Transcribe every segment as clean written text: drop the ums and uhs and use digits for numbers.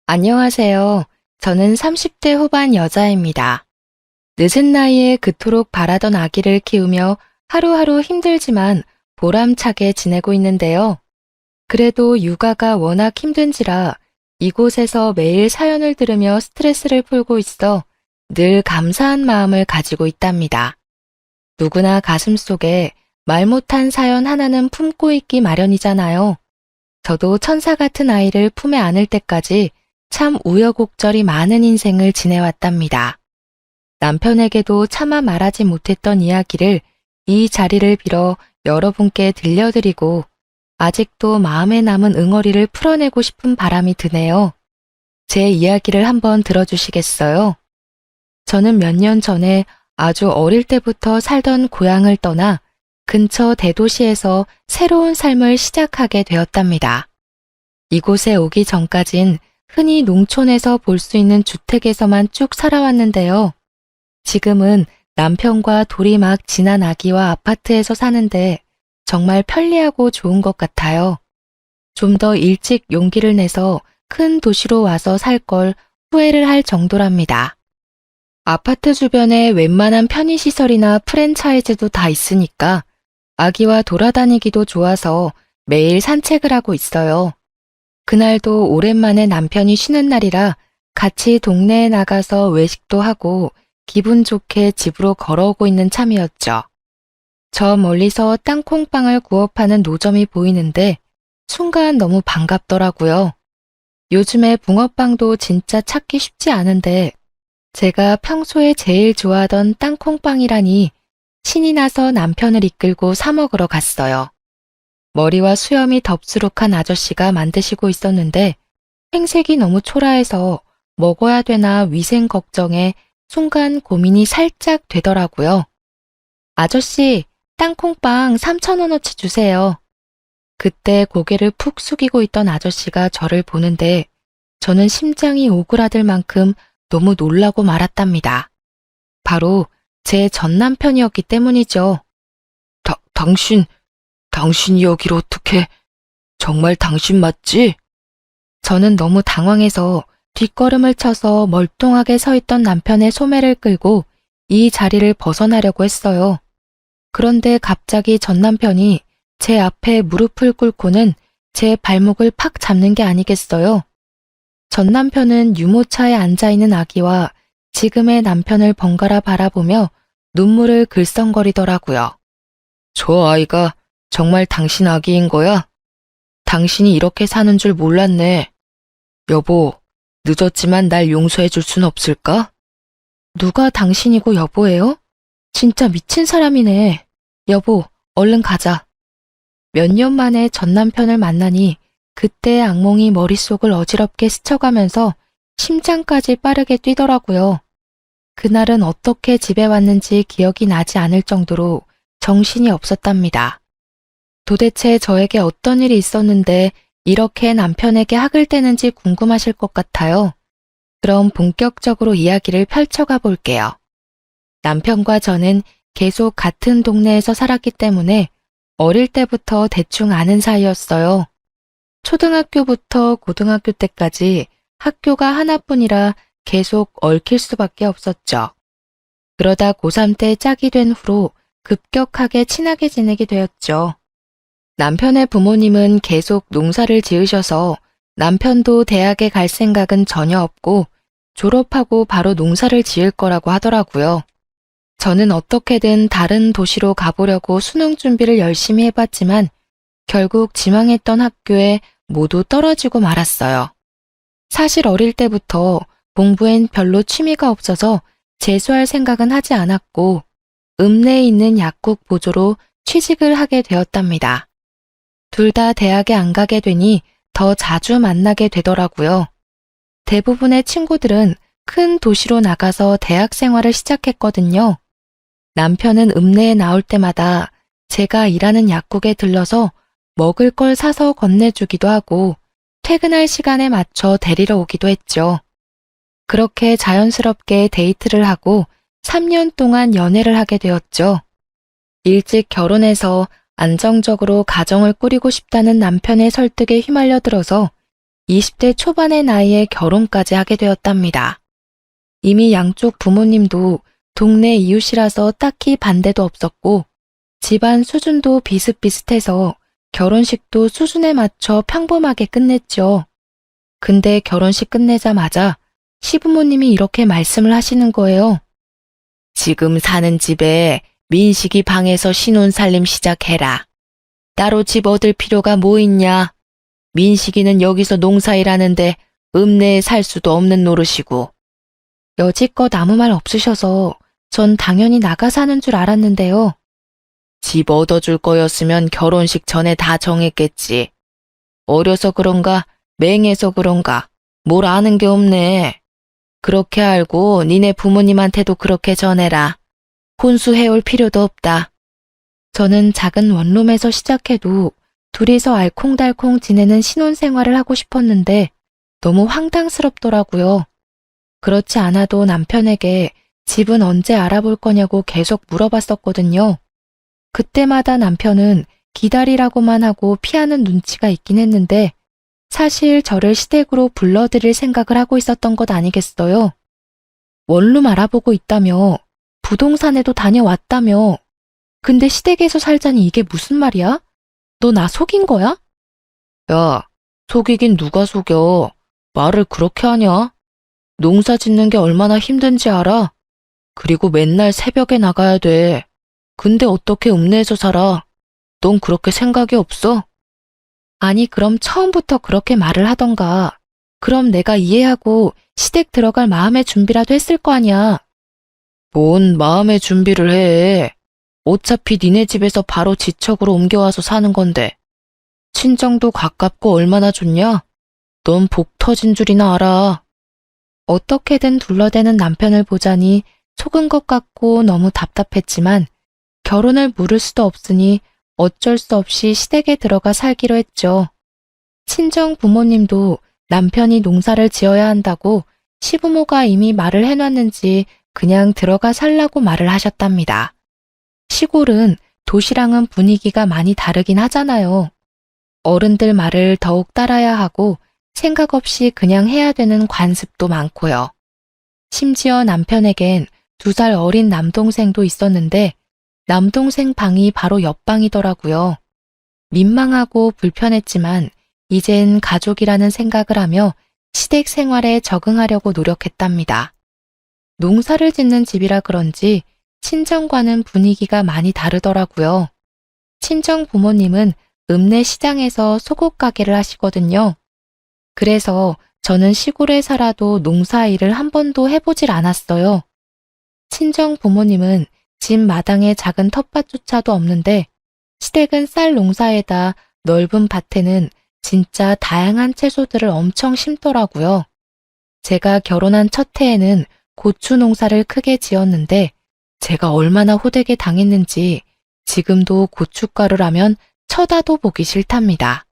안녕하세요. 저는 30대 후반 여자입니다. 늦은 나이에 그토록 바라던 아기를 키우며 하루하루 힘들지만 보람차게 지내고 있는데요. 그래도 육아가 워낙 힘든지라 이곳에서 매일 사연을 들으며 스트레스를 풀고 있어 늘 감사한 마음을 가지고 있답니다. 누구나 가슴속에 말 못한 사연 하나는 품고 있기 마련이잖아요. 저도 천사 같은 아이를 품에 안을 때까지 참 우여곡절이 많은 인생을 지내왔답니다. 남편에게도 차마 말하지 못했던 이야기를 이 자리를 빌어 여러분께 들려드리고 아직도 마음에 남은 응어리를 풀어내고 싶은 바람이 드네요. 제 이야기를 한번 들어주시겠어요? 저는 몇 년 전에 아주 어릴 때부터 살던 고향을 떠나 근처 대도시에서 새로운 삶을 시작하게 되었답니다. 이곳에 오기 전까진 흔히 농촌에서 볼 수 있는 주택에서만 쭉 살아왔는데요. 지금은 남편과 둘이 막 지난 아기와 아파트에서 사는데 정말 편리하고 좋은 것 같아요. 좀 더 일찍 용기를 내서 큰 도시로 와서 살 걸 후회를 할 정도랍니다. 아파트 주변에 웬만한 편의시설이나 프랜차이즈도 다 있으니까 아기와 돌아다니기도 좋아서 매일 산책을 하고 있어요. 그날도 오랜만에 남편이 쉬는 날이라 같이 동네에 나가서 외식도 하고 기분 좋게 집으로 걸어오고 있는 참이었죠. 저 멀리서 땅콩빵을 구워 파는 노점이 보이는데 순간 너무 반갑더라고요. 요즘에 붕어빵도 진짜 찾기 쉽지 않은데 제가 평소에 제일 좋아하던 땅콩빵이라니 신이 나서 남편을 이끌고 사 먹으러 갔어요. 머리와 수염이 덥수룩한 아저씨가 만드시고 있었는데 행색이 너무 초라해서 먹어야 되나 위생 걱정에 순간 고민이 살짝 되더라고요. 아저씨, 땅콩빵 3,000원어치 주세요. 그때 고개를 푹 숙이고 있던 아저씨가 저를 보는데 저는 심장이 오그라들 만큼 너무 놀라고 말았답니다. 바로 제 전 남편이었기 때문이죠. 당신이 여기로 어떻게, 정말 당신 맞지? 저는 너무 당황해서 뒷걸음을 쳐서 멀뚱하게 서 있던 남편의 소매를 끌고 이 자리를 벗어나려고 했어요. 그런데 갑자기 전 남편이 제 앞에 무릎을 꿇고는 제 발목을 팍 잡는 게 아니겠어요? 전 남편은 유모차에 앉아있는 아기와 지금의 남편을 번갈아 바라보며 눈물을 글썽거리더라고요. 저 아이가 정말 당신 아기인 거야? 당신이 이렇게 사는 줄 몰랐네. 여보, 늦었지만 날 용서해 줄 순 없을까? 누가 당신이고 여보예요? 진짜 미친 사람이네. 여보, 얼른 가자. 몇 년 만에 전 남편을 만나니 그때의 악몽이 머릿속을 어지럽게 스쳐가면서 심장까지 빠르게 뛰더라고요. 그날은 어떻게 집에 왔는지 기억이 나지 않을 정도로 정신이 없었답니다. 도대체 저에게 어떤 일이 있었는데 이렇게 남편에게 학을 떼는지 궁금하실 것 같아요. 그럼 본격적으로 이야기를 펼쳐가 볼게요. 남편과 저는 계속 같은 동네에서 살았기 때문에 어릴 때부터 대충 아는 사이였어요. 초등학교부터 고등학교 때까지 학교가 하나뿐이라 계속 얽힐 수밖에 없었죠. 그러다 고3 때 짝이 된 후로 급격하게 친하게 지내게 되었죠. 남편의 부모님은 계속 농사를 지으셔서 남편도 대학에 갈 생각은 전혀 없고 졸업하고 바로 농사를 지을 거라고 하더라고요. 저는 어떻게든 다른 도시로 가보려고 수능 준비를 열심히 해봤지만 결국 지망했던 학교에 모두 떨어지고 말았어요. 사실 어릴 때부터 공부엔 별로 취미가 없어서 재수할 생각은 하지 않았고 읍내에 있는 약국 보조로 취직을 하게 되었답니다. 둘 다 대학에 안 가게 되니 더 자주 만나게 되더라고요. 대부분의 친구들은 큰 도시로 나가서 대학 생활을 시작했거든요. 남편은 읍내에 나올 때마다 제가 일하는 약국에 들러서 먹을 걸 사서 건네주기도 하고 퇴근할 시간에 맞춰 데리러 오기도 했죠. 그렇게 자연스럽게 데이트를 하고 3년 동안 연애를 하게 되었죠. 일찍 결혼해서 안정적으로 가정을 꾸리고 싶다는 남편의 설득에 휘말려 들어서 20대 초반의 나이에 결혼까지 하게 되었답니다. 이미 양쪽 부모님도 동네 이웃이라서 딱히 반대도 없었고 집안 수준도 비슷비슷해서 결혼식도 수준에 맞춰 평범하게 끝냈죠. 근데 결혼식 끝내자마자 시부모님이 이렇게 말씀을 하시는 거예요. 지금 사는 집에 민식이 방에서 신혼살림 시작해라. 따로 집 얻을 필요가 뭐 있냐? 민식이는 여기서 농사일하는데 읍내에 살 수도 없는 노릇이고. 여지껏 아무 말 없으셔서 전 당연히 나가 사는 줄 알았는데요. 집 얻어줄 거였으면 결혼식 전에 다 정했겠지. 어려서 그런가 맹해서 그런가 뭘 아는 게 없네. 그렇게 알고 니네 부모님한테도 그렇게 전해라. 혼수해올 필요도 없다. 저는 작은 원룸에서 시작해도 둘이서 알콩달콩 지내는 신혼생활을 하고 싶었는데 너무 황당스럽더라고요. 그렇지 않아도 남편에게 집은 언제 알아볼 거냐고 계속 물어봤었거든요. 그때마다 남편은 기다리라고만 하고 피하는 눈치가 있긴 했는데 사실 저를 시댁으로 불러들일 생각을 하고 있었던 것 아니겠어요? 원룸 알아보고 있다며, 부동산에도 다녀왔다며, 근데 시댁에서 살자니 이게 무슨 말이야? 너 나 속인 거야? 야, 속이긴 누가 속여. 말을 그렇게 하냐? 농사 짓는 게 얼마나 힘든지 알아? 그리고 맨날 새벽에 나가야 돼. 근데 어떻게 읍내에서 살아? 넌 그렇게 생각이 없어? 아니, 그럼 처음부터 그렇게 말을 하던가. 그럼 내가 이해하고 시댁 들어갈 마음의 준비라도 했을 거 아니야. 뭔 마음의 준비를 해. 어차피 니네 집에서 바로 지척으로 옮겨와서 사는 건데. 친정도 가깝고 얼마나 좋냐? 넌 복 터진 줄이나 알아. 어떻게든 둘러대는 남편을 보자니 속은 것 같고 너무 답답했지만 결혼을 물을 수도 없으니 어쩔 수 없이 시댁에 들어가 살기로 했죠. 친정 부모님도 남편이 농사를 지어야 한다고 시부모가 이미 말을 해놨는지 그냥 들어가 살라고 말을 하셨답니다. 시골은 도시랑은 분위기가 많이 다르긴 하잖아요. 어른들 말을 더욱 따라야 하고 생각 없이 그냥 해야 되는 관습도 많고요. 심지어 남편에겐 2살 어린 남동생도 있었는데 남동생 방이 바로 옆방이더라고요. 민망하고 불편했지만 이젠 가족이라는 생각을 하며 시댁 생활에 적응하려고 노력했답니다. 농사를 짓는 집이라 그런지 친정과는 분위기가 많이 다르더라고요. 친정 부모님은 읍내 시장에서 속옷 가게를 하시거든요. 그래서 저는 시골에 살아도 농사일을 한 번도 해보질 않았어요. 친정 부모님은 집 마당에 작은 텃밭조차도 없는데 시댁은 쌀 농사에다 넓은 밭에는 진짜 다양한 채소들을 엄청 심더라고요. 제가 결혼한 첫 해에는 고추 농사를 크게 지었는데 제가 얼마나 호되게 당했는지 지금도 고춧가루라면 쳐다도 보기 싫답니다.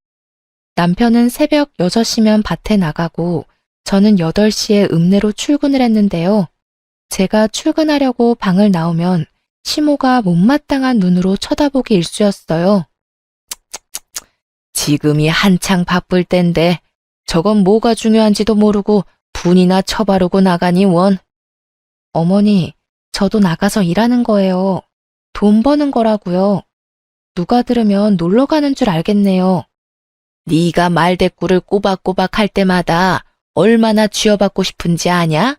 남편은 새벽 6시면 밭에 나가고 저는 8시에 읍내로 출근을 했는데요. 제가 출근하려고 방을 나오면 시모가 못마땅한 눈으로 쳐다보기 일쑤였어요. 지금이 한창 바쁠 땐데 저건 뭐가 중요한지도 모르고 분이나 쳐바르고 나가니 원. 어머니, 저도 나가서 일하는 거예요. 돈 버는 거라고요. 누가 들으면 놀러 가는 줄 알겠네요. 네가 말대꾸를 꼬박꼬박 할 때마다 얼마나 쥐어받고 싶은지 아냐?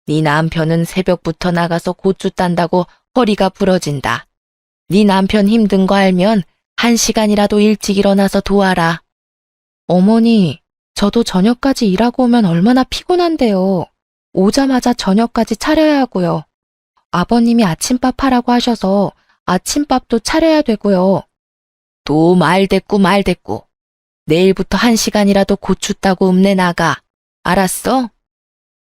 네 남편은 새벽부터 나가서 고추 딴다고 허리가 부러진다. 네 남편 힘든 거 알면 1시간이라도 일찍 일어나서 도와라. 어머니, 저도 저녁까지 일하고 오면 얼마나 피곤한데요. 오자마자 저녁까지 차려야 하고요. 아버님이 아침밥 하라고 하셔서 아침밥도 차려야 되고요. 또 말대꾸. 내일부터 1시간이라도 고추 따고 읍내 나가. 알았어?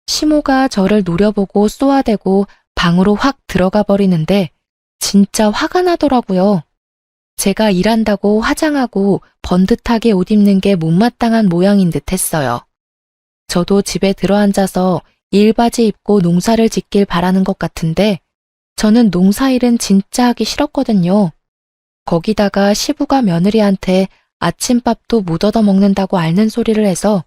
시모가 저를 노려보고 쏘아대고 방으로 확 들어가 버리는데 진짜 화가 나더라고요. 제가 일한다고 화장하고 번듯하게 옷 입는 게 못마땅한 모양인 듯 했어요. 저도 집에 들어앉아서 일바지 입고 농사를 짓길 바라는 것 같은데 저는 농사일은 진짜 하기 싫었거든요. 거기다가 시부가 며느리한테 아침밥도 못 얻어 먹는다고 앓는 소리를 해서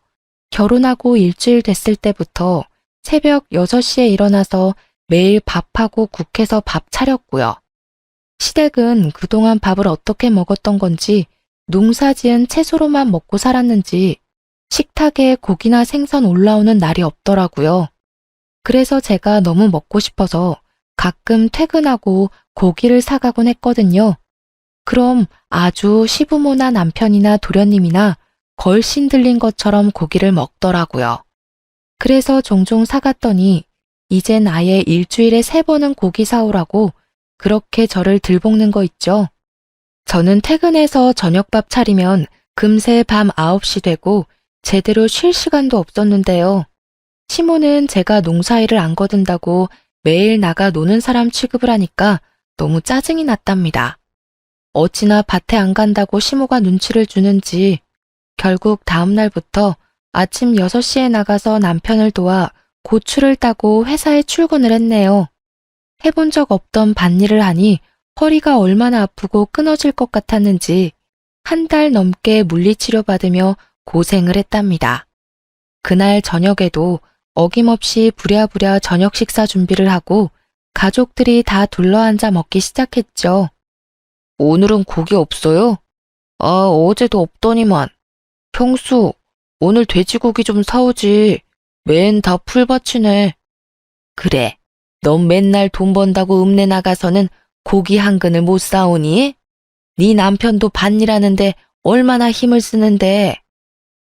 결혼하고 일주일 됐을 때부터 새벽 6시에 일어나서 매일 밥하고 국해서 밥 차렸고요. 시댁은 그동안 밥을 어떻게 먹었던 건지 농사지은 채소로만 먹고 살았는지 식탁에 고기나 생선 올라오는 날이 없더라고요. 그래서 제가 너무 먹고 싶어서 가끔 퇴근하고 고기를 사가곤 했거든요. 그럼 아주 시부모나 남편이나 도련님이나 걸신 들린 것처럼 고기를 먹더라고요. 그래서 종종 사갔더니 이젠 아예 일주일에 3번은 고기 사오라고 그렇게 저를 들볶는 거 있죠. 저는 퇴근해서 저녁밥 차리면 금세 밤 9시 되고 제대로 쉴 시간도 없었는데요. 시모는 제가 농사일을 안 거둔다고 매일 나가 노는 사람 취급을 하니까 너무 짜증이 났답니다. 어찌나 밭에 안 간다고 시모가 눈치를 주는지 결국 다음 날부터 아침 6시에 나가서 남편을 도와 고추를 따고 회사에 출근을 했네요. 해본 적 없던 밭일을 하니 허리가 얼마나 아프고 끊어질 것 같았는지 1달 넘게 물리치료 받으며 고생을 했답니다. 그날 저녁에도 어김없이 부랴부랴 저녁 식사 준비를 하고 가족들이 다 둘러앉아 먹기 시작했죠. 오늘은 고기 없어요? 어제도 없더니만. 평수, 오늘 돼지고기 좀 사오지. 맨 다 풀밭이네. 그래, 넌 맨날 돈 번다고 읍내 나가서는 고기 한 근을 못 사오니? 네 남편도 밭일하는데 얼마나 힘을 쓰는데.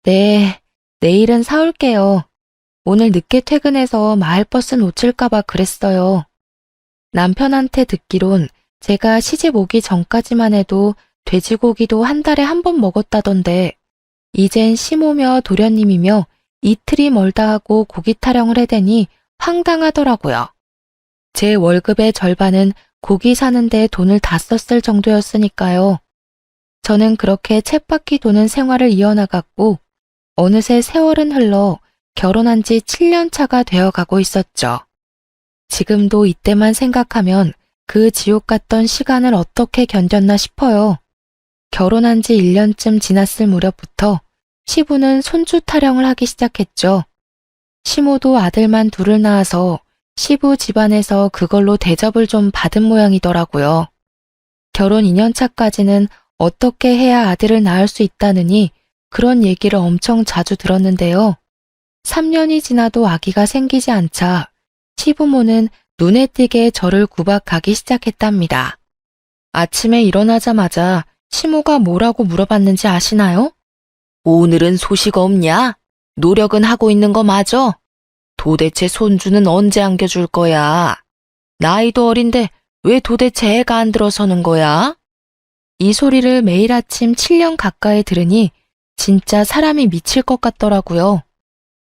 네, 내일은 사올게요. 오늘 늦게 퇴근해서 마을버스 놓칠까봐 그랬어요. 남편한테 듣기론 제가 시집 오기 전까지만 해도 돼지고기도 1달에 1번 먹었다던데 이젠 시모며 도련님이며 이틀이 멀다 하고 고기 타령을 해대니 황당하더라고요. 제 월급의 절반은 고기 사는데 돈을 다 썼을 정도였으니까요. 저는 그렇게 쳇바퀴 도는 생활을 이어나갔고 어느새 세월은 흘러 결혼한 지 7년 차가 되어가고 있었죠. 지금도 이때만 생각하면 그 지옥 같던 시간을 어떻게 견뎠나 싶어요. 결혼한 지 1년쯤 지났을 무렵부터 시부는 손주 타령을 하기 시작했죠. 시모도 아들만 둘을 낳아서 시부 집안에서 그걸로 대접을 좀 받은 모양이더라고요. 결혼 2년 차까지는 어떻게 해야 아들을 낳을 수 있다느니 그런 얘기를 엄청 자주 들었는데요. 3년이 지나도 아기가 생기지 않자 시부모는 눈에 띄게 저를 구박하기 시작했답니다. 아침에 일어나자마자 시모가 뭐라고 물어봤는지 아시나요? 오늘은 소식 없냐? 노력은 하고 있는 거 맞아? 도대체 손주는 언제 안겨줄 거야? 나이도 어린데 왜 도대체 애가 안 들어서는 거야? 이 소리를 매일 아침 7년 가까이 들으니 진짜 사람이 미칠 것 같더라고요.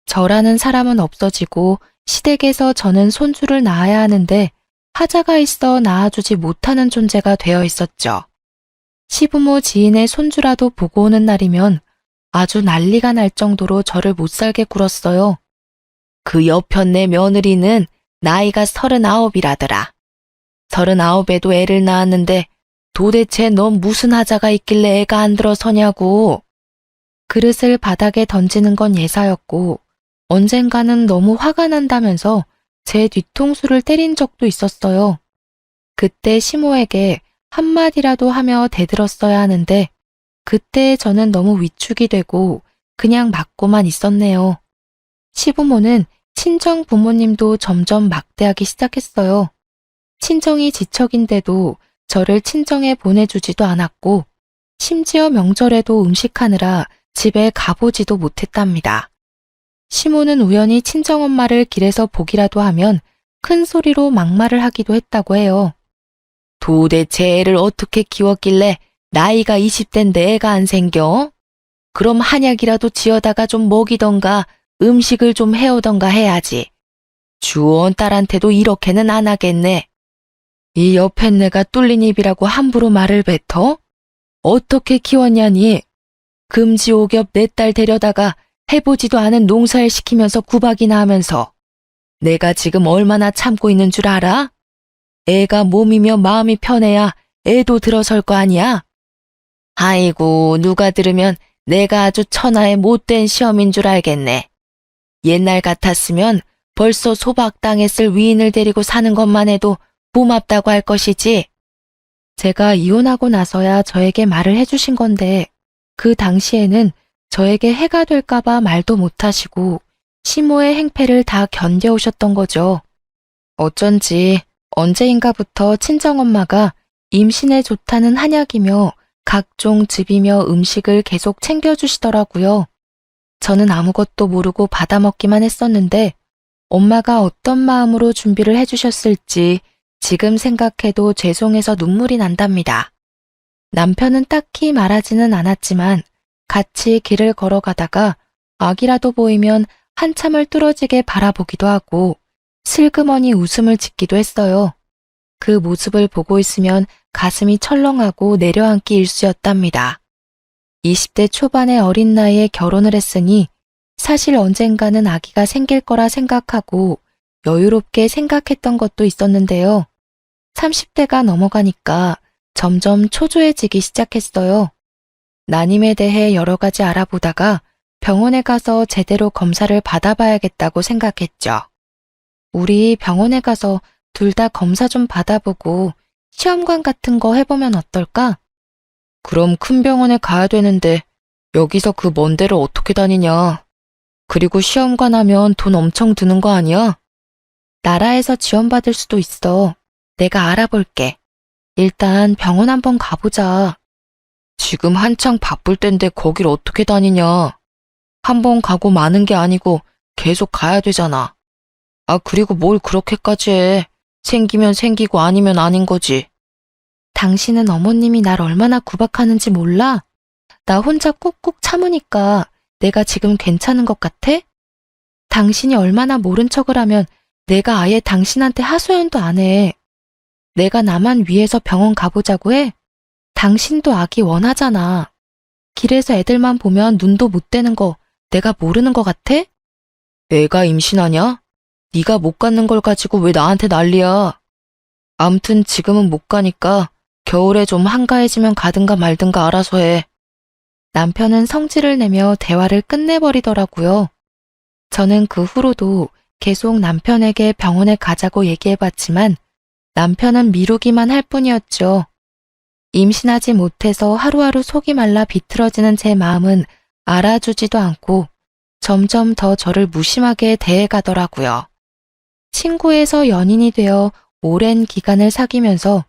저라는 사람은 없어지고 시댁에서 저는 손주를 낳아야 하는데 하자가 있어 낳아주지 못하는 존재가 되어 있었죠. 시부모 지인의 손주라도 보고 오는 날이면 아주 난리가 날 정도로 저를 못살게 굴었어요. 그 여편네 며느리는 나이가 39이라더라. 39에도 애를 낳았는데 도대체 넌 무슨 하자가 있길래 애가 안 들어서냐고. 그릇을 바닥에 던지는 건 예사였고 언젠가는 너무 화가 난다면서 제 뒤통수를 때린 적도 있었어요. 그때 시모에게 한마디라도 하며 대들었어야 하는데 그때 저는 너무 위축이 되고 그냥 맞고만 있었네요. 시부모는 친정 부모님도 점점 막대하기 시작했어요. 친정이 지척인데도 저를 친정에 보내주지도 않았고 심지어 명절에도 음식하느라 집에 가보지도 못했답니다. 시모는 우연히 친정엄마를 길에서 보기라도 하면 큰 소리로 막말을 하기도 했다고 해요. 도대체 애를 어떻게 키웠길래 나이가 20대인데 애가 안 생겨? 그럼 한약이라도 지어다가 좀 먹이던가 음식을 좀 해오던가 해야지. 주원 딸한테도 이렇게는 안 하겠네. 이 여편네가 뚫린 입이라고 함부로 말을 뱉어? 어떻게 키웠냐니? 금지옥엽 내 딸 데려다가 해보지도 않은 농사일 시키면서 구박이나 하면서 내가 지금 얼마나 참고 있는 줄 알아? 애가 몸이며 마음이 편해야 애도 들어설 거 아니야? 아이고, 누가 들으면 내가 아주 천하의 못된 시험인 줄 알겠네. 옛날 같았으면 벌써 소박당했을 위인을 데리고 사는 것만 해도 고맙다고 할 것이지. 제가 이혼하고 나서야 저에게 말을 해주신 건데 그 당시에는 저에게 해가 될까봐 말도 못하시고 시모의 행패를 다 견뎌오셨던 거죠. 어쩐지 언제인가부터 친정엄마가 임신에 좋다는 한약이며 각종 즙이며 음식을 계속 챙겨주시더라고요. 저는 아무것도 모르고 받아먹기만 했었는데 엄마가 어떤 마음으로 준비를 해주셨을지 지금 생각해도 죄송해서 눈물이 난답니다. 남편은 딱히 말하지는 않았지만 같이 길을 걸어가다가 악이라도 보이면 한참을 뚫어지게 바라보기도 하고 슬그머니 웃음을 짓기도 했어요. 그 모습을 보고 있으면 가슴이 철렁하고 내려앉기 일쑤였답니다. 20대 초반의 어린 나이에 결혼을 했으니 사실 언젠가는 아기가 생길 거라 생각하고 여유롭게 생각했던 것도 있었는데요. 30대가 넘어가니까 점점 초조해지기 시작했어요. 난임에 대해 여러 가지 알아보다가 병원에 가서 제대로 검사를 받아봐야겠다고 생각했죠. 우리 병원에 가서 둘 다 검사 좀 받아보고 시험관 같은 거 해보면 어떨까? 그럼 큰 병원에 가야 되는데 여기서 그 먼 데를 어떻게 다니냐? 그리고 시험관 하면 돈 엄청 드는 거 아니야? 나라에서 지원받을 수도 있어. 내가 알아볼게. 일단 병원 한번 가보자. 지금 한창 바쁠 땐데 거길 어떻게 다니냐? 한번 가고 마는 게 아니고 계속 가야 되잖아. 아, 그리고 뭘 그렇게까지 해. 생기면 생기고 아니면 아닌 거지. 당신은 어머님이 날 얼마나 구박하는지 몰라? 나 혼자 꾹꾹 참으니까 내가 지금 괜찮은 것 같아? 당신이 얼마나 모른 척을 하면 내가 아예 당신한테 하소연도 안 해. 내가 나만 위해서 병원 가보자고 해? 당신도 아기 원하잖아. 길에서 애들만 보면 눈도 못 떼는 거 내가 모르는 것 같아? 내가 임신하냐? 네가 못 갖는 걸 가지고 왜 나한테 난리야? 암튼 지금은 못 가니까 겨울에 좀 한가해지면 가든가 말든가 알아서 해. 남편은 성질을 내며 대화를 끝내버리더라고요. 저는 그 후로도 계속 남편에게 병원에 가자고 얘기해봤지만 남편은 미루기만 할 뿐이었죠. 임신하지 못해서 하루하루 속이 말라 비틀어지는 제 마음은 알아주지도 않고 점점 더 저를 무심하게 대해가더라고요. 친구에서 연인이 되어 오랜 기간을 사귀면서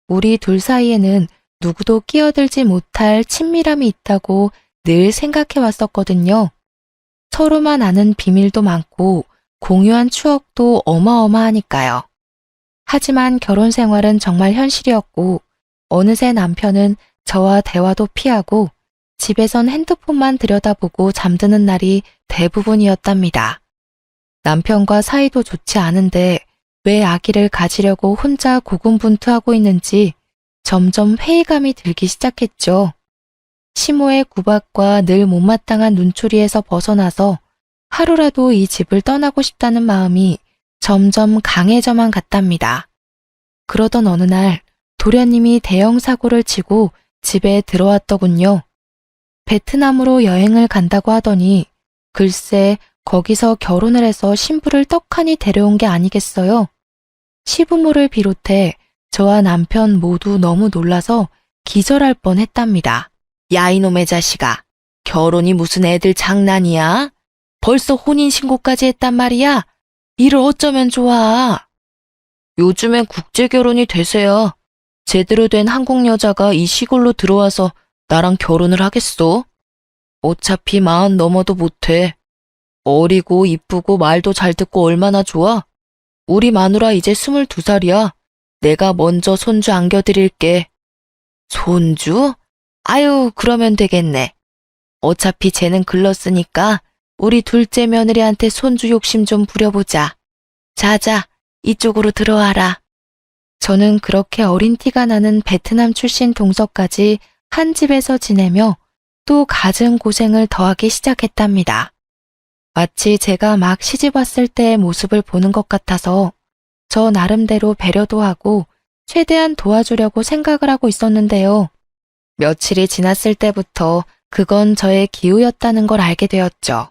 우리 둘 사이에는 누구도 끼어들지 못할 친밀함이 있다고 늘 생각해 왔었거든요. 서로만 아는 비밀도 많고 공유한 추억도 어마어마하니까요. 하지만 결혼 생활은 정말 현실이었고 어느새 남편은 저와 대화도 피하고 집에선 핸드폰만 들여다보고 잠드는 날이 대부분이었답니다. 남편과 사이도 좋지 않은데 왜 아기를 가지려고 혼자 고군분투하고 있는지 점점 회의감이 들기 시작했죠. 시모의 구박과 늘 못마땅한 눈초리에서 벗어나서 하루라도 이 집을 떠나고 싶다는 마음이 점점 강해져만 갔답니다. 그러던 어느 날 도련님이 대형 사고를 치고 집에 들어왔더군요. 베트남으로 여행을 간다고 하더니 글쎄 거기서 결혼을 해서 신부를 떡하니 데려온 게 아니겠어요. 시부모를 비롯해 저와 남편 모두 너무 놀라서 기절할 뻔했답니다. 야 이놈의 자식아, 결혼이 무슨 애들 장난이야? 벌써 혼인신고까지 했단 말이야? 이를 어쩌면 좋아. 요즘엔 국제결혼이 대세야. 제대로 된 한국 여자가 이 시골로 들어와서 나랑 결혼을 하겠어? 어차피 40 넘어도 못해. 어리고 이쁘고 말도 잘 듣고 얼마나 좋아? 우리 마누라 이제 22살이야. 내가 먼저 손주 안겨드릴게. 손주? 아유, 그러면 되겠네. 어차피 쟤는 글렀으니까 우리 둘째 며느리한테 손주 욕심 좀 부려보자. 자자, 이쪽으로 들어와라. 저는 그렇게 어린 티가 나는 베트남 출신 동서까지 한 집에서 지내며 또 갖은 고생을 더하기 시작했답니다. 마치 제가 막 시집 왔을 때의 모습을 보는 것 같아서 저 나름대로 배려도 하고 최대한 도와주려고 생각을 하고 있었는데요. 며칠이 지났을 때부터 그건 저의 기우였다는 걸 알게 되었죠.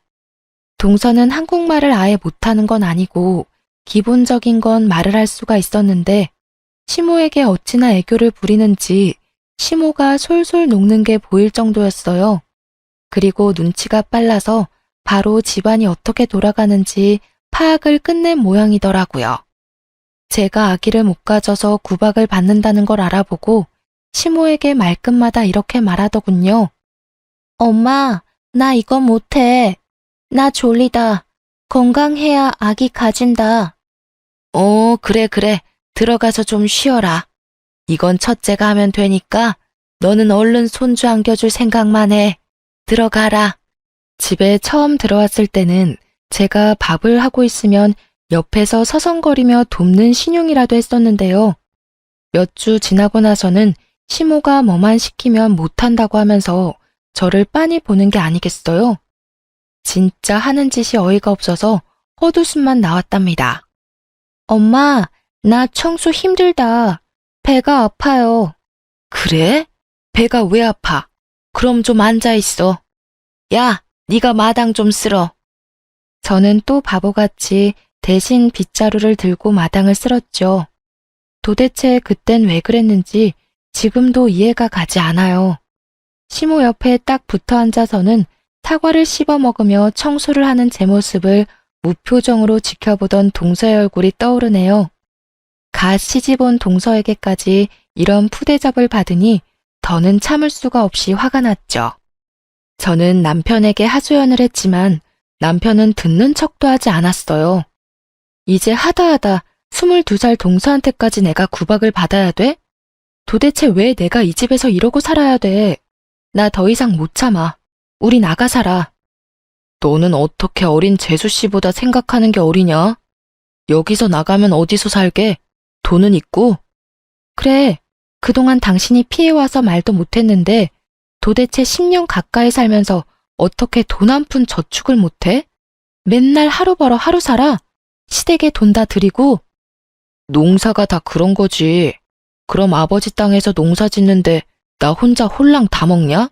동서는 한국말을 아예 못하는 건 아니고 기본적인 건 말을 할 수가 있었는데 시모에게 어찌나 애교를 부리는지 시모가 솔솔 녹는 게 보일 정도였어요. 그리고 눈치가 빨라서 바로 집안이 어떻게 돌아가는지 파악을 끝낸 모양이더라고요. 제가 아기를 못 가져서 구박을 받는다는 걸 알아보고 시모에게 말끝마다 이렇게 말하더군요. 엄마, 나 이거 못해. 나 졸리다. 건강해야 아기 가진다. 그래. 들어가서 좀 쉬어라. 이건 첫째가 하면 되니까 너는 얼른 손주 안겨줄 생각만 해. 들어가라. 집에 처음 들어왔을 때는 제가 밥을 하고 있으면 옆에서 서성거리며 돕는 신용이라도 했었는데요. 몇 주 지나고 나서는 시모가 뭐만 시키면 못한다고 하면서 저를 빤히 보는 게 아니겠어요? 진짜 하는 짓이 어이가 없어서 헛웃음만 나왔답니다. 엄마, 나 청소 힘들다. 배가 아파요. 그래? 배가 왜 아파? 그럼 좀 앉아있어. 야, 네가 마당 좀 쓸어. 저는 또 바보같이 대신 빗자루를 들고 마당을 쓸었죠. 도대체 그땐 왜 그랬는지 지금도 이해가 가지 않아요. 시모 옆에 딱 붙어 앉아서는 사과를 씹어 먹으며 청소를 하는 제 모습을 무표정으로 지켜보던 동서의 얼굴이 떠오르네요. 갓 시집온 동서에게까지 이런 푸대접을 받으니 더는 참을 수가 없이 화가 났죠. 저는 남편에게 하소연을 했지만 남편은 듣는 척도 하지 않았어요. 이제 하다하다 22살 동서한테까지 내가 구박을 받아야 돼? 도대체 왜 내가 이 집에서 이러고 살아야 돼? 나 더 이상 못 참아. 우리 나가 살아. 너는 어떻게 어린 재수 씨보다 생각하는 게 어리냐? 여기서 나가면 어디서 살게? 돈은 있고? 그래, 그동안 당신이 피해와서 말도 못했는데 도대체 10년 가까이 살면서 어떻게 돈 한 푼 저축을 못해? 맨날 하루 벌어 하루 살아? 시댁에 돈 다 들이고? 농사가 다 그런 거지. 그럼 아버지 땅에서 농사 짓는데 나 혼자 홀랑 다 먹냐?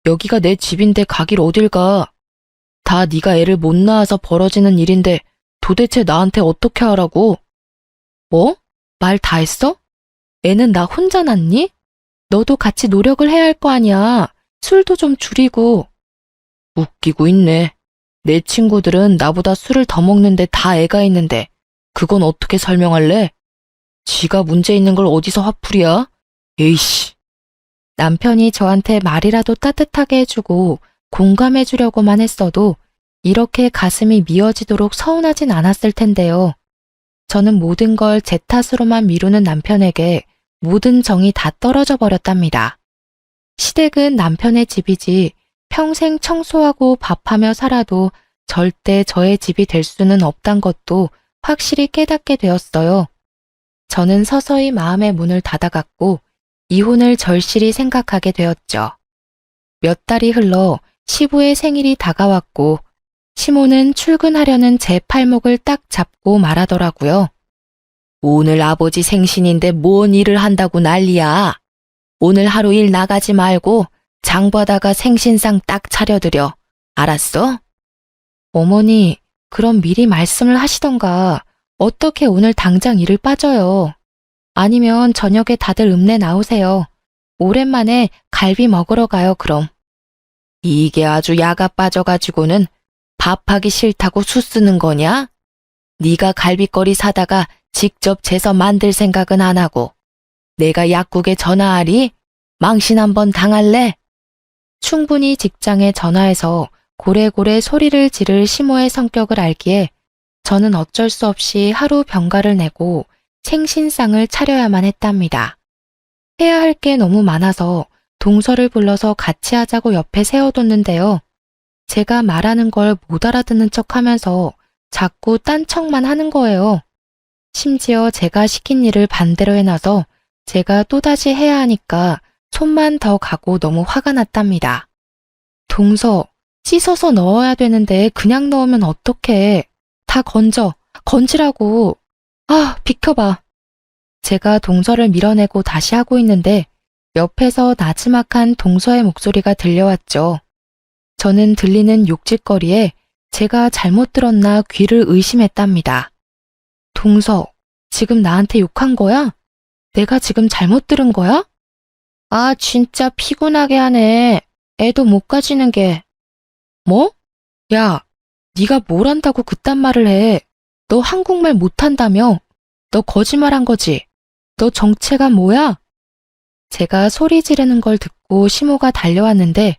여기가 내 집인데 가길 어딜 가. 다 네가 애를 못 낳아서 벌어지는 일인데 도대체 나한테 어떻게 하라고? 뭐? 말 다 했어? 애는 나 혼자 낳니? 너도 같이 노력을 해야 할 거 아니야. 술도 좀 줄이고. 웃기고 있네. 내 친구들은 나보다 술을 더 먹는데 다 애가 있는데 그건 어떻게 설명할래? 지가 문제 있는 걸 어디서 화풀이야? 에이씨. 남편이 저한테 말이라도 따뜻하게 해주고 공감해주려고만 했어도 이렇게 가슴이 미어지도록 서운하진 않았을 텐데요. 저는 모든 걸 제 탓으로만 미루는 남편에게 모든 정이 다 떨어져 버렸답니다. 시댁은 남편의 집이지 평생 청소하고 밥하며 살아도 절대 저의 집이 될 수는 없단 것도 확실히 깨닫게 되었어요. 저는 서서히 마음의 문을 닫아갔고 이혼을 절실히 생각하게 되었죠. 몇 달이 흘러 시부의 생일이 다가왔고 시모는 출근하려는 제 팔목을 딱 잡고 말하더라고요. 오늘 아버지 생신인데 뭔 일을 한다고 난리야. 오늘 하루 일 나가지 말고 장 봐다가 생신상 딱 차려드려. 알았어? 어머니, 그럼 미리 말씀을 하시던가 어떻게 오늘 당장 일을 빠져요. 아니면 저녁에 다들 읍내 나오세요. 오랜만에 갈비 먹으러 가요, 그럼. 이게 아주 야가 빠져가지고는 밥하기 싫다고 수 쓰는 거냐? 네가 갈비거리 사다가 직접 재서 만들 생각은 안 하고 내가 약국에 전화하리? 망신 한번 당할래? 충분히 직장에 전화해서 고래고래 소리를 지를 시모의 성격을 알기에 저는 어쩔 수 없이 하루 병가를 내고 생신상을 차려야만 했답니다. 해야 할 게 너무 많아서 동서를 불러서 같이 하자고 옆에 세워뒀는데요. 제가 말하는 걸 못 알아듣는 척하면서 자꾸 딴 척만 하는 거예요. 심지어 제가 시킨 일을 반대로 해놔서 제가 또다시 해야 하니까 손만 더 가고 너무 화가 났답니다. 동서, 씻어서 넣어야 되는데 그냥 넣으면 어떡해. 다 건지라고. 아, 비켜봐. 제가 동서를 밀어내고 다시 하고 있는데 옆에서 나지막한 동서의 목소리가 들려왔죠. 저는 들리는 욕짓거리에 제가 잘못 들었나 귀를 의심했답니다. 동서, 지금 나한테 욕한 거야? 내가 지금 잘못 들은 거야? 아, 진짜 피곤하게 하네. 애도 못 가지는 게. 뭐? 야, 네가 뭘 안다고 그딴 말을 해. 너 한국말 못한다며? 너 거짓말한 거지? 너 정체가 뭐야? 제가 소리 지르는 걸 듣고 시모가 달려왔는데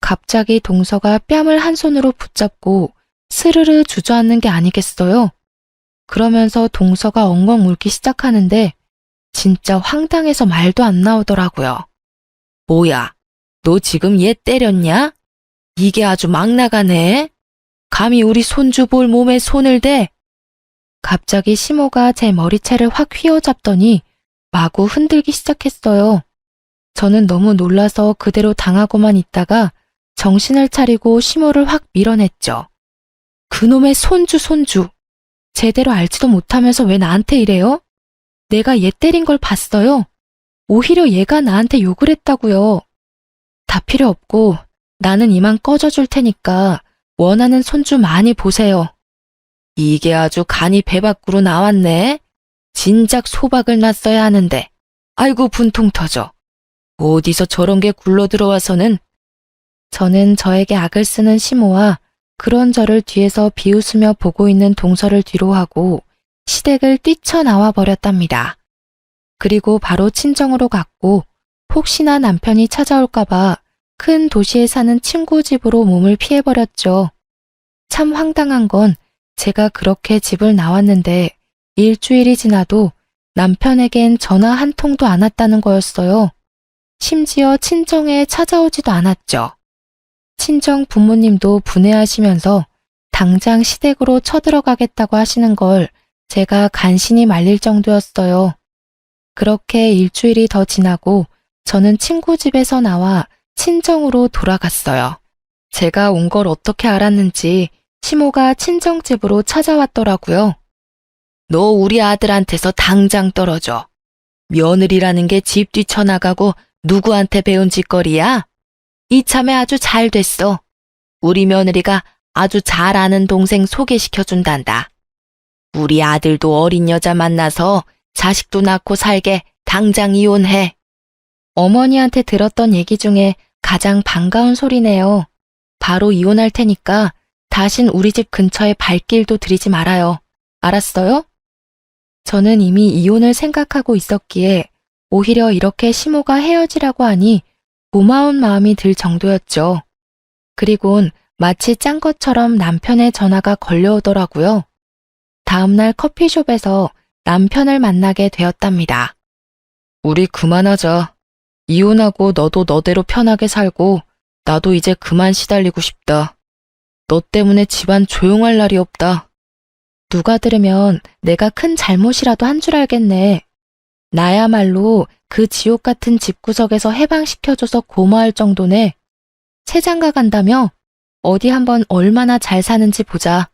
갑자기 동서가 뺨을 한 손으로 붙잡고 스르르 주저앉는 게 아니겠어요? 그러면서 동서가 엉엉 울기 시작하는데 진짜 황당해서 말도 안 나오더라고요. 뭐야, 너 지금 얘 때렸냐? 이게 아주 막 나가네. 감히 우리 손주 볼 몸에 손을 대? 갑자기 시모가 제 머리채를 확 휘어잡더니 마구 흔들기 시작했어요. 저는 너무 놀라서 그대로 당하고만 있다가 정신을 차리고 시모를 확 밀어냈죠. 그놈의 손주. 제대로 알지도 못하면서 왜 나한테 이래요? 내가 얘 때린 걸 봤어요. 오히려 얘가 나한테 욕을 했다고요. 다 필요 없고 나는 이만 꺼져줄 테니까 원하는 손주 많이 보세요. 이게 아주 간이 배 밖으로 나왔네. 진작 소박을 놨어야 하는데. 아이고 분통 터져. 어디서 저런 게 굴러 들어와서는. 저는 저에게 악을 쓰는 시모와 그런 저를 뒤에서 비웃으며 보고 있는 동서를 뒤로 하고 시댁을 뛰쳐나와 버렸답니다. 그리고 바로 친정으로 갔고 혹시나 남편이 찾아올까봐 큰 도시에 사는 친구 집으로 몸을 피해버렸죠. 참 황당한 건 제가 그렇게 집을 나왔는데 일주일이 지나도 남편에겐 전화 한 통도 안 왔다는 거였어요. 심지어 친정에 찾아오지도 않았죠. 친정 부모님도 분해하시면서 당장 시댁으로 쳐들어가겠다고 하시는 걸 제가 간신히 말릴 정도였어요. 그렇게 일주일이 더 지나고 저는 친구 집에서 나와 친정으로 돌아갔어요. 제가 온 걸 어떻게 알았는지 시모가 친정집으로 찾아왔더라고요. 너 우리 아들한테서 당장 떨어져. 며느리라는 게 집 뛰쳐나가고 누구한테 배운 짓거리야? 이참에 아주 잘 됐어. 우리 며느리가 아주 잘 아는 동생 소개시켜준단다. 우리 아들도 어린 여자 만나서 자식도 낳고 살게 당장 이혼해. 어머니한테 들었던 얘기 중에 가장 반가운 소리네요. 바로 이혼할 테니까 다신 우리 집 근처에 발길도 들이지 말아요. 알았어요? 저는 이미 이혼을 생각하고 있었기에 오히려 이렇게 시모가 헤어지라고 하니 고마운 마음이 들 정도였죠. 그리곤 마치 짠 것처럼 남편의 전화가 걸려오더라고요. 다음날 커피숍에서 남편을 만나게 되었답니다. 우리 그만하자. 이혼하고 너도 너대로 편하게 살고 나도 이제 그만 시달리고 싶다. 너 때문에 집안 조용할 날이 없다. 누가 들으면 내가 큰 잘못이라도 한 줄 알겠네. 나야말로 그 지옥 같은 집구석에서 해방시켜줘서 고마울 정도네. 새장가 간다며? 어디 한번 얼마나 잘 사는지 보자.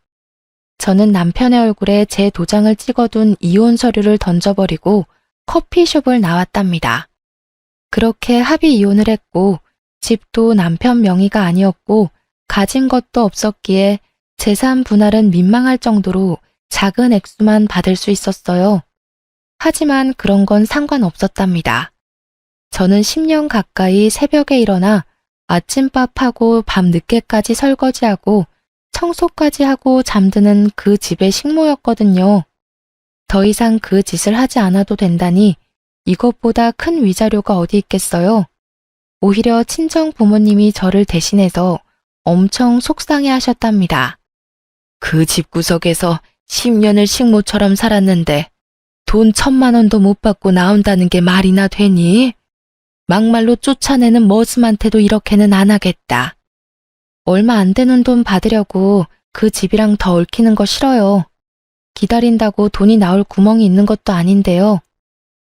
저는 남편의 얼굴에 제 도장을 찍어둔 이혼 서류를 던져버리고 커피숍을 나왔답니다. 그렇게 합의 이혼을 했고 집도 남편 명의가 아니었고 가진 것도 없었기에 재산 분할은 민망할 정도로 작은 액수만 받을 수 있었어요. 하지만 그런 건 상관없었답니다. 저는 10년 가까이 새벽에 일어나 아침밥하고 밤 늦게까지 설거지하고 청소까지 하고 잠드는 그 집의 식모였거든요. 더 이상 그 짓을 하지 않아도 된다니 이것보다 큰 위자료가 어디 있겠어요. 오히려 친정 부모님이 저를 대신해서 엄청 속상해 하셨답니다. 그 집구석에서 10년을 식모처럼 살았는데 돈 1,000만 원도 못 받고 나온다는 게 말이나 되니? 막말로 쫓아내는 머슴한테도 이렇게는 안 하겠다. 얼마 안 되는 돈 받으려고 그 집이랑 더 얽히는 거 싫어요. 기다린다고 돈이 나올 구멍이 있는 것도 아닌데요.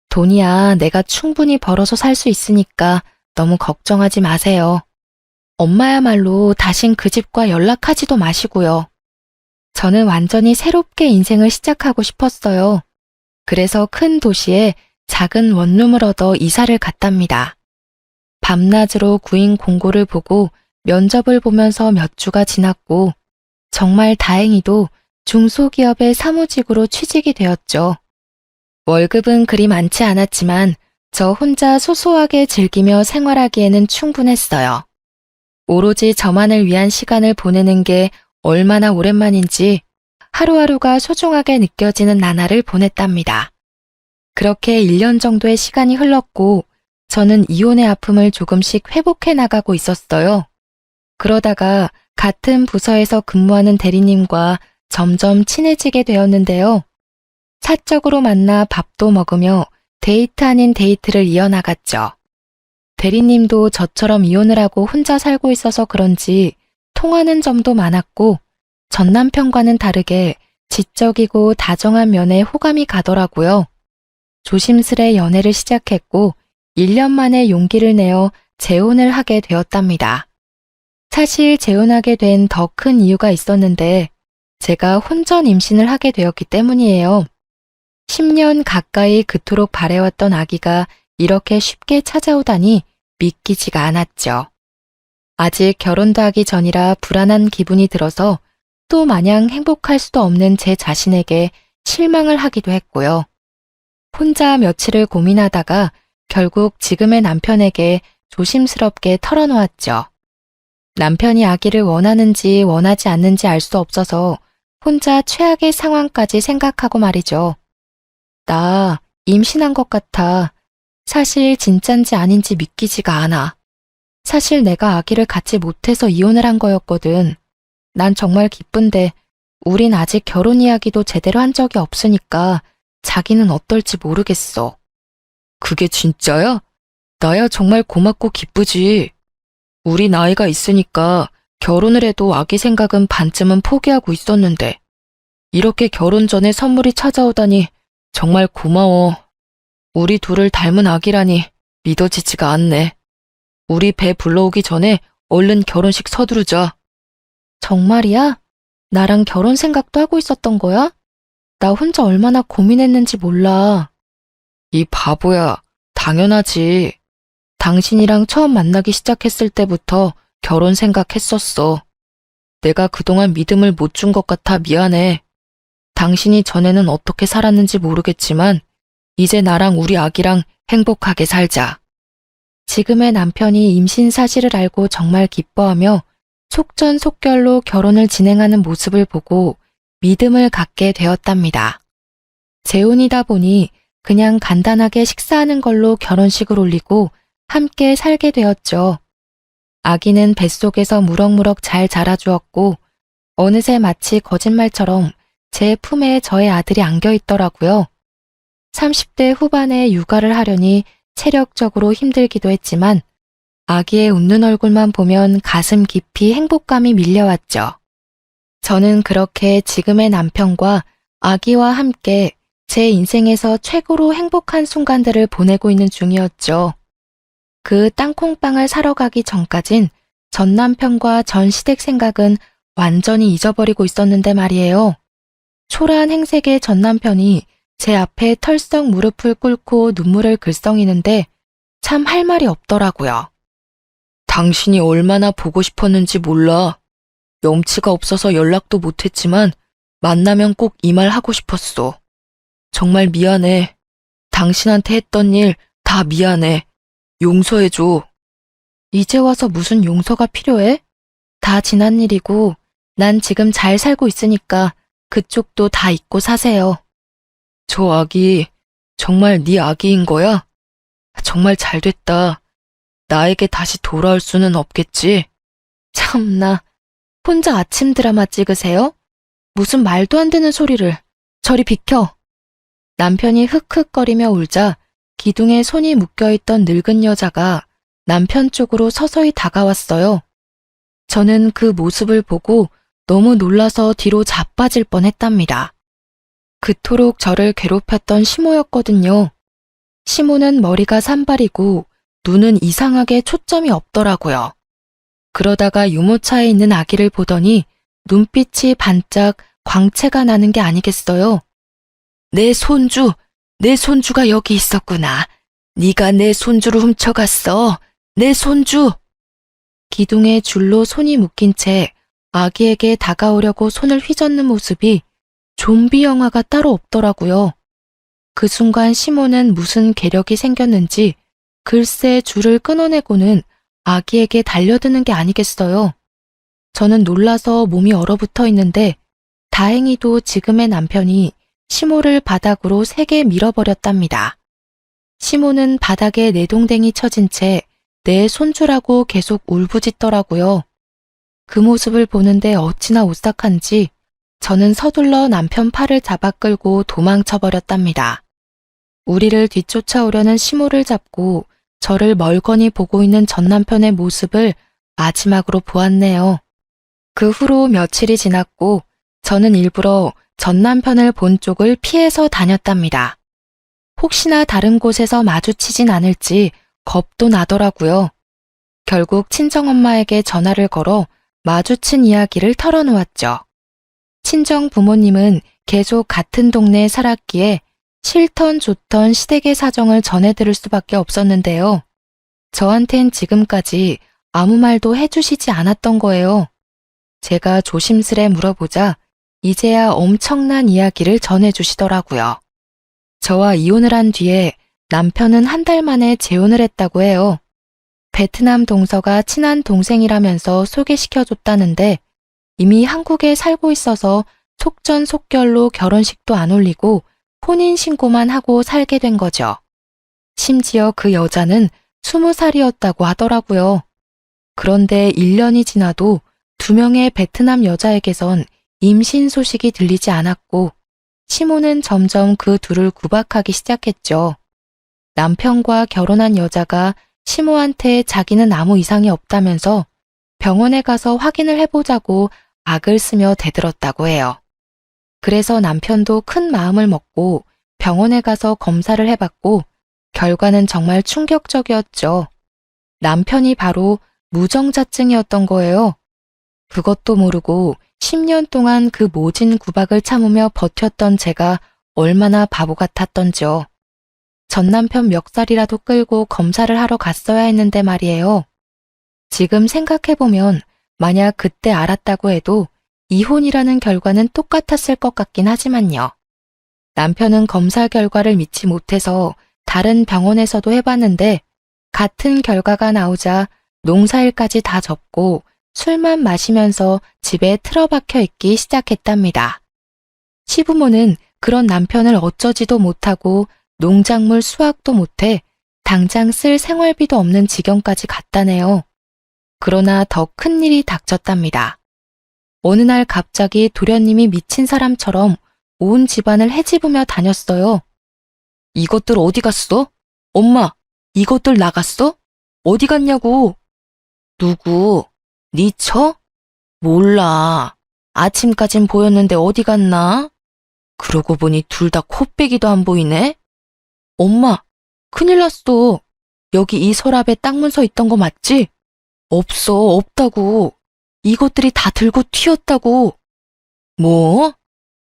돈이야 내가 충분히 벌어서 살 수 있으니까 너무 걱정하지 마세요. 엄마야말로 다신 그 집과 연락하지도 마시고요. 저는 완전히 새롭게 인생을 시작하고 싶었어요. 그래서 큰 도시에 작은 원룸을 얻어 이사를 갔답니다. 밤낮으로 구인 공고를 보고 면접을 보면서 몇 주가 지났고 정말 다행히도 중소기업의 사무직으로 취직이 되었죠. 월급은 그리 많지 않았지만 저 혼자 소소하게 즐기며 생활하기에는 충분했어요. 오로지 저만을 위한 시간을 보내는 게 얼마나 오랜만인지 하루하루가 소중하게 느껴지는 나날을 보냈답니다. 그렇게 1년 정도의 시간이 흘렀고 저는 이혼의 아픔을 조금씩 회복해 나가고 있었어요. 그러다가 같은 부서에서 근무하는 대리님과 점점 친해지게 되었는데요. 사적으로 만나 밥도 먹으며 데이트 아닌 데이트를 이어나갔죠. 대리님도 저처럼 이혼을 하고 혼자 살고 있어서 그런지 통하는 점도 많았고 전 남편과는 다르게 지적이고 다정한 면에 호감이 가더라고요. 조심스레 연애를 시작했고 1년 만에 용기를 내어 재혼을 하게 되었답니다. 사실 재혼하게 된 더 큰 이유가 있었는데 제가 혼전 임신을 하게 되었기 때문이에요. 10년 가까이 그토록 바래왔던 아기가 이렇게 쉽게 찾아오다니 믿기지가 않았죠. 아직 결혼도 하기 전이라 불안한 기분이 들어서 또 마냥 행복할 수도 없는 제 자신에게 실망을 하기도 했고요. 혼자 며칠을 고민하다가 결국 지금의 남편에게 조심스럽게 털어놓았죠. 남편이 아기를 원하는지 원하지 않는지 알 수 없어서 혼자 최악의 상황까지 생각하고 말이죠. 나 임신한 것 같아. 사실 진짠지 아닌지 믿기지가 않아. 사실 내가 아기를 갖지 못해서 이혼을 한 거였거든. 난 정말 기쁜데 우린 아직 결혼 이야기도 제대로 한 적이 없으니까 자기는 어떨지 모르겠어. 그게 진짜야? 나야 정말 고맙고 기쁘지. 우리 나이가 있으니까 결혼을 해도 아기 생각은 반쯤은 포기하고 있었는데 이렇게 결혼 전에 선물이 찾아오다니 정말 고마워. 우리 둘을 닮은 아기라니 믿어지지가 않네. 우리 배 불러오기 전에 얼른 결혼식 서두르자. 정말이야? 나랑 결혼 생각도 하고 있었던 거야? 나 혼자 얼마나 고민했는지 몰라. 이 바보야, 당연하지. 당신이랑 처음 만나기 시작했을 때부터 결혼 생각했었어. 내가 그동안 믿음을 못 준 것 같아 미안해. 당신이 전에는 어떻게 살았는지 모르겠지만 이제 나랑 우리 아기랑 행복하게 살자. 지금의 남편이 임신 사실을 알고 정말 기뻐하며 속전속결로 결혼을 진행하는 모습을 보고 믿음을 갖게 되었답니다. 재혼이다 보니 그냥 간단하게 식사하는 걸로 결혼식을 올리고 함께 살게 되었죠. 아기는 뱃속에서 무럭무럭 잘 자라주었고 어느새 마치 거짓말처럼 제 품에 저의 아들이 안겨 있더라고요. 30대 후반에 육아를 하려니 체력적으로 힘들기도 했지만 아기의 웃는 얼굴만 보면 가슴 깊이 행복감이 밀려왔죠. 저는 그렇게 지금의 남편과 아기와 함께 제 인생에서 최고로 행복한 순간들을 보내고 있는 중이었죠. 그 땅콩빵을 사러 가기 전까진 전 남편과 전 시댁 생각은 완전히 잊어버리고 있었는데 말이에요. 초라한 행색의 전 남편이 제 앞에 털썩 무릎을 꿇고 눈물을 글썽이는데 참 할 말이 없더라고요. 당신이 얼마나 보고 싶었는지 몰라. 염치가 없어서 연락도 못했지만 만나면 꼭 이 말 하고 싶었어. 정말 미안해. 당신한테 했던 일 다 미안해. 용서해줘. 이제 와서 무슨 용서가 필요해? 다 지난 일이고 난 지금 잘 살고 있으니까 그쪽도 다 잊고 사세요. 저 아기 정말 네 아기인 거야? 정말 잘됐다. 나에게 다시 돌아올 수는 없겠지? 참나, 혼자 아침 드라마 찍으세요? 무슨 말도 안 되는 소리를. 저리 비켜. 남편이 흑흑거리며 울자 기둥에 손이 묶여있던 늙은 여자가 남편 쪽으로 서서히 다가왔어요. 저는 그 모습을 보고 너무 놀라서 뒤로 자빠질 뻔했답니다. 그토록 저를 괴롭혔던 시모였거든요. 시모는 머리가 산발이고 눈은 이상하게 초점이 없더라고요. 그러다가 유모차에 있는 아기를 보더니 눈빛이 반짝 광채가 나는 게 아니겠어요. 내 손주가 여기 있었구나. 네가 내 손주를 훔쳐갔어. 내 손주! 기둥에 줄로 손이 묶인 채 아기에게 다가오려고 손을 휘젓는 모습이 좀비 영화가 따로 없더라고요. 그 순간 시몬은 무슨 괴력이 생겼는지 글쎄 줄을 끊어내고는 아기에게 달려드는 게 아니겠어요. 저는 놀라서 몸이 얼어붙어 있는데 다행히도 지금의 남편이 시모를 바닥으로 세게 밀어버렸답니다. 시모는 바닥에 내동댕이 쳐진 채 내 손주라고 계속 울부짖더라고요. 그 모습을 보는데 어찌나 오싹한지 저는 서둘러 남편 팔을 잡아 끌고 도망쳐버렸답니다. 우리를 뒤쫓아오려는 시모를 잡고 저를 멀거니 보고 있는 전 남편의 모습을 마지막으로 보았네요. 그 후로 며칠이 지났고 저는 일부러 전 남편을 본 쪽을 피해서 다녔답니다. 혹시나 다른 곳에서 마주치진 않을지 겁도 나더라고요. 결국 친정엄마에게 전화를 걸어 마주친 이야기를 털어놓았죠. 친정 부모님은 계속 같은 동네에 살았기에 싫던 좋던 시댁의 사정을 전해들을 수밖에 없었는데요. 저한텐 지금까지 아무 말도 해주시지 않았던 거예요. 제가 조심스레 물어보자 이제야 엄청난 이야기를 전해주시더라고요. 저와 이혼을 한 뒤에 남편은 한 달 만에 재혼을 했다고 해요. 베트남 동서가 친한 동생이라면서 소개시켜줬다는데 이미 한국에 살고 있어서 속전속결로 결혼식도 안 올리고 혼인신고만 하고 살게 된 거죠. 심지어 그 여자는 20살이었다고 하더라고요. 그런데 1년이 지나도 2명의 베트남 여자에게선 임신 소식이 들리지 않았고 시모는 점점 그 둘을 구박하기 시작했죠. 남편과 결혼한 여자가 시모한테 자기는 아무 이상이 없다면서 병원에 가서 확인을 해보자고 악을 쓰며 대들었다고 해요. 그래서 남편도 큰 마음을 먹고 병원에 가서 검사를 해봤고 결과는 정말 충격적이었죠. 남편이 바로 무정자증이었던 거예요. 그것도 모르고 10년 동안 그 모진 구박을 참으며 버텼던 제가 얼마나 바보 같았던지요. 전 남편 멱살이라도 끌고 검사를 하러 갔어야 했는데 말이에요. 지금 생각해보면 만약 그때 알았다고 해도 이혼이라는 결과는 똑같았을 것 같긴 하지만요. 남편은 검사 결과를 믿지 못해서 다른 병원에서도 해봤는데 같은 결과가 나오자 농사일까지 다 접고 술만 마시면서 집에 틀어박혀 있기 시작했답니다. 시부모는 그런 남편을 어쩌지도 못하고 농작물 수확도 못해 당장 쓸 생활비도 없는 지경까지 갔다네요. 그러나 더 큰 일이 닥쳤답니다. 어느 날 갑자기 도련님이 미친 사람처럼 온 집안을 헤집으며 다녔어요. 이것들 어디 갔어? 엄마, 이것들 나갔어? 어디 갔냐고. 누구? 네 처? 몰라. 아침까진 보였는데 어디 갔나? 그러고 보니 둘 다 코빼기도 안 보이네? 엄마, 큰일 났어. 여기 이 서랍에 땅 문서 있던 거 맞지? 없어, 없다고. 이것들이 다 들고 튀었다고. 뭐?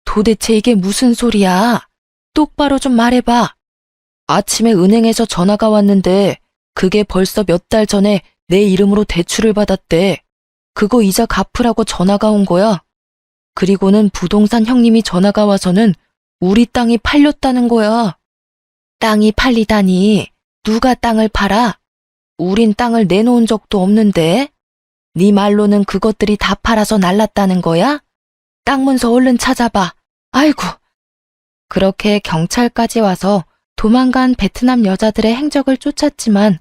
도대체 이게 무슨 소리야? 똑바로 좀 말해봐. 아침에 은행에서 전화가 왔는데 그게 벌써 몇 달 전에 내 이름으로 대출을 받았대. 그거 이자 갚으라고 전화가 온 거야. 그리고는 부동산 형님이 전화가 와서는 우리 땅이 팔렸다는 거야. 땅이 팔리다니 누가 땅을 팔아? 우린 땅을 내놓은 적도 없는데. 네 말로는 그것들이 다 팔아서 날랐다는 거야? 땅 문서 얼른 찾아봐. 아이고. 그렇게 경찰까지 와서 도망간 베트남 여자들의 행적을 쫓았지만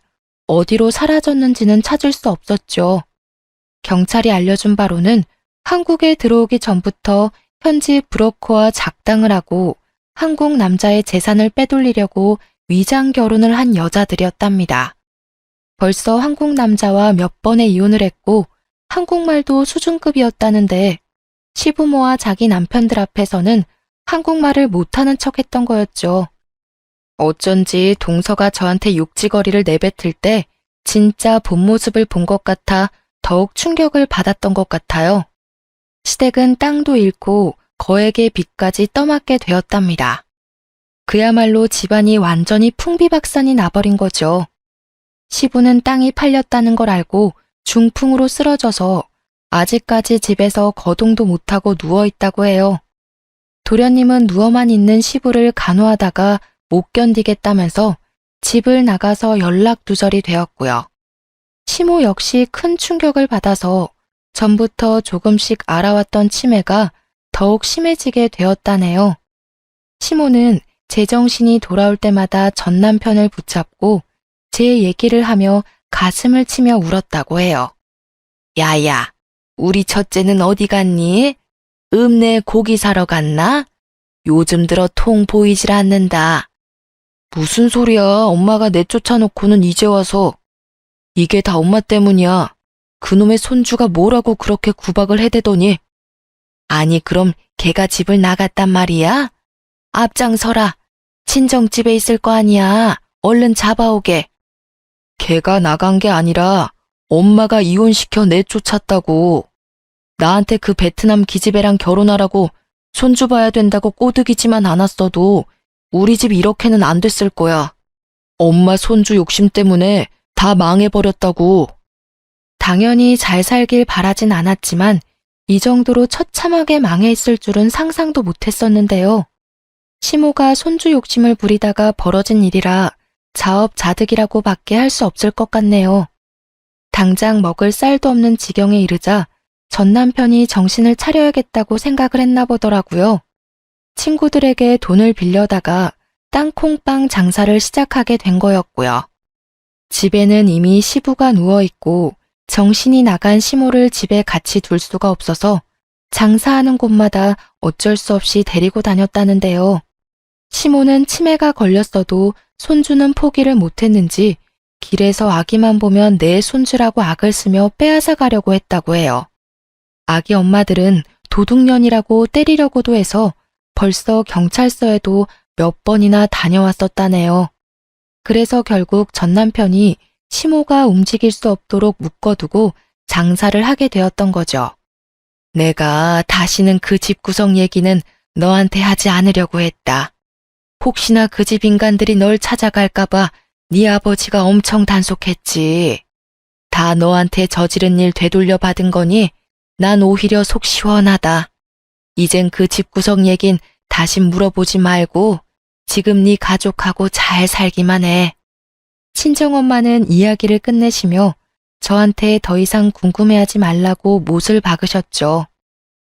어디로 사라졌는지는 찾을 수 없었죠. 경찰이 알려준 바로는 한국에 들어오기 전부터 현지 브로커와 작당을 하고 한국 남자의 재산을 빼돌리려고 위장 결혼을 한 여자들이었답니다. 벌써 한국 남자와 몇 번의 이혼을 했고 한국말도 수준급이었다는데 시부모와 자기 남편들 앞에서는 한국말을 못하는 척했던 거였죠. 어쩐지 동서가 저한테 욕지거리를 내뱉을 때 진짜 본 모습을 본 것 같아 더욱 충격을 받았던 것 같아요. 시댁은 땅도 잃고 거액의 빚까지 떠맡게 되었답니다. 그야말로 집안이 완전히 풍비박산이 나버린 거죠. 시부는 땅이 팔렸다는 걸 알고 중풍으로 쓰러져서 아직까지 집에서 거동도 못하고 누워있다고 해요. 도련님은 누워만 있는 시부를 간호하다가 못 견디겠다면서 집을 나가서 연락두절이 되었고요. 시모 역시 큰 충격을 받아서 전부터 조금씩 알아왔던 치매가 더욱 심해지게 되었다네요. 시모는 제정신이 돌아올 때마다 전 남편을 붙잡고 제 얘기를 하며 가슴을 치며 울었다고 해요. 야야, 우리 첫째는 어디 갔니? 읍내 고기 사러 갔나? 요즘 들어 통 보이질 않는다. 무슨 소리야, 엄마가 내쫓아놓고는 이제 와서. 이게 다 엄마 때문이야. 그놈의 손주가 뭐라고 그렇게 구박을 해대더니. 아니 그럼 걔가 집을 나갔단 말이야? 앞장서라. 친정집에 있을 거 아니야. 얼른 잡아오게. 걔가 나간 게 아니라 엄마가 이혼시켜 내쫓았다고. 나한테 그 베트남 기집애랑 결혼하라고 손주 봐야 된다고 꼬드기지만 않았어도 우리 집 이렇게는 안 됐을 거야. 엄마 손주 욕심 때문에 다 망해버렸다고. 당연히 잘 살길 바라진 않았지만 이 정도로 처참하게 망해 있을 줄은 상상도 못했었는데요. 시모가 손주 욕심을 부리다가 벌어진 일이라 자업자득이라고 밖에 할 수 없을 것 같네요. 당장 먹을 쌀도 없는 지경에 이르자 전 남편이 정신을 차려야겠다고 생각을 했나 보더라고요. 친구들에게 돈을 빌려다가 땅콩빵 장사를 시작하게 된 거였고요. 집에는 이미 시부가 누워있고 정신이 나간 시모를 집에 같이 둘 수가 없어서 장사하는 곳마다 어쩔 수 없이 데리고 다녔다는데요. 시모는 치매가 걸렸어도 손주는 포기를 못했는지 길에서 아기만 보면 내 손주라고 악을 쓰며 빼앗아 가려고 했다고 해요. 아기 엄마들은 도둑년이라고 때리려고도 해서 벌써 경찰서에도 몇 번이나 다녀왔었다네요. 그래서 결국 전 남편이 시모가 움직일 수 없도록 묶어두고 장사를 하게 되었던 거죠. 내가 다시는 그 집구석 얘기는 너한테 하지 않으려고 했다. 혹시나 그 집 인간들이 널 찾아갈까봐 네 아버지가 엄청 단속했지. 다 너한테 저지른 일 되돌려 받은 거니 난 오히려 속 시원하다. 이젠 그 집구석 얘긴 다시 물어보지 말고 지금 네 가족하고 잘 살기만 해. 친정엄마는 이야기를 끝내시며 저한테 더 이상 궁금해하지 말라고 못을 박으셨죠.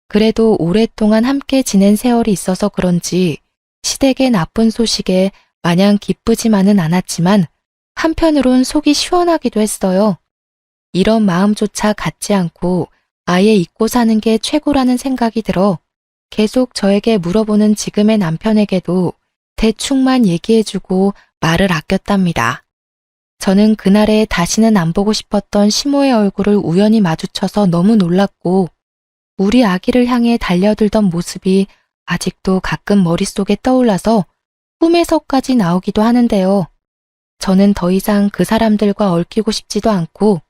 그래도 오랫동안 함께 지낸 세월이 있어서 그런지 시댁의 나쁜 소식에 마냥 기쁘지만은 않았지만 한편으론 속이 시원하기도 했어요. 이런 마음조차 갖지 않고 아예 잊고 사는 게 최고라는 생각이 들어 계속 저에게 물어보는 지금의 남편에게도 대충만 얘기해주고 말을 아꼈답니다. 저는 그날에 다시는 안 보고 싶었던 시모의 얼굴을 우연히 마주쳐서 너무 놀랐고 우리 아기를 향해 달려들던 모습이 아직도 가끔 머릿속에 떠올라서 꿈에서까지 나오기도 하는데요. 저는 더 이상 그 사람들과 얽히고 싶지도 않고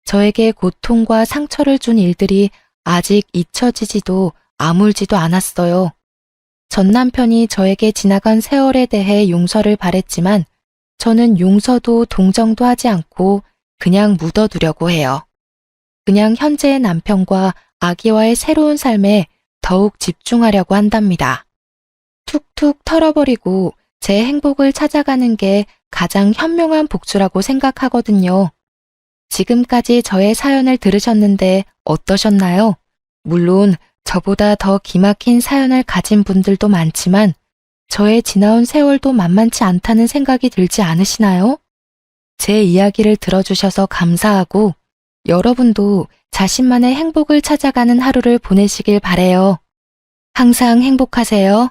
저에게 고통과 상처를 준 일들이 아직 잊혀지지도 아물지도 않았어요. 전 남편이 저에게 지나간 세월에 대해 용서를 바랬지만 저는 용서도 동정도 하지 않고 그냥 묻어두려고 해요. 그냥 현재의 남편과 아기와의 새로운 삶에 더욱 집중하려고 한답니다. 툭툭 털어버리고 제 행복을 찾아가는 게 가장 현명한 복수라고 생각하거든요. 지금까지 저의 사연을 들으셨는데 어떠셨나요? 물론 저보다 더 기막힌 사연을 가진 분들도 많지만 저의 지나온 세월도 만만치 않다는 생각이 들지 않으시나요? 제 이야기를 들어주셔서 감사하고 여러분도 자신만의 행복을 찾아가는 하루를 보내시길 바래요. 항상 행복하세요.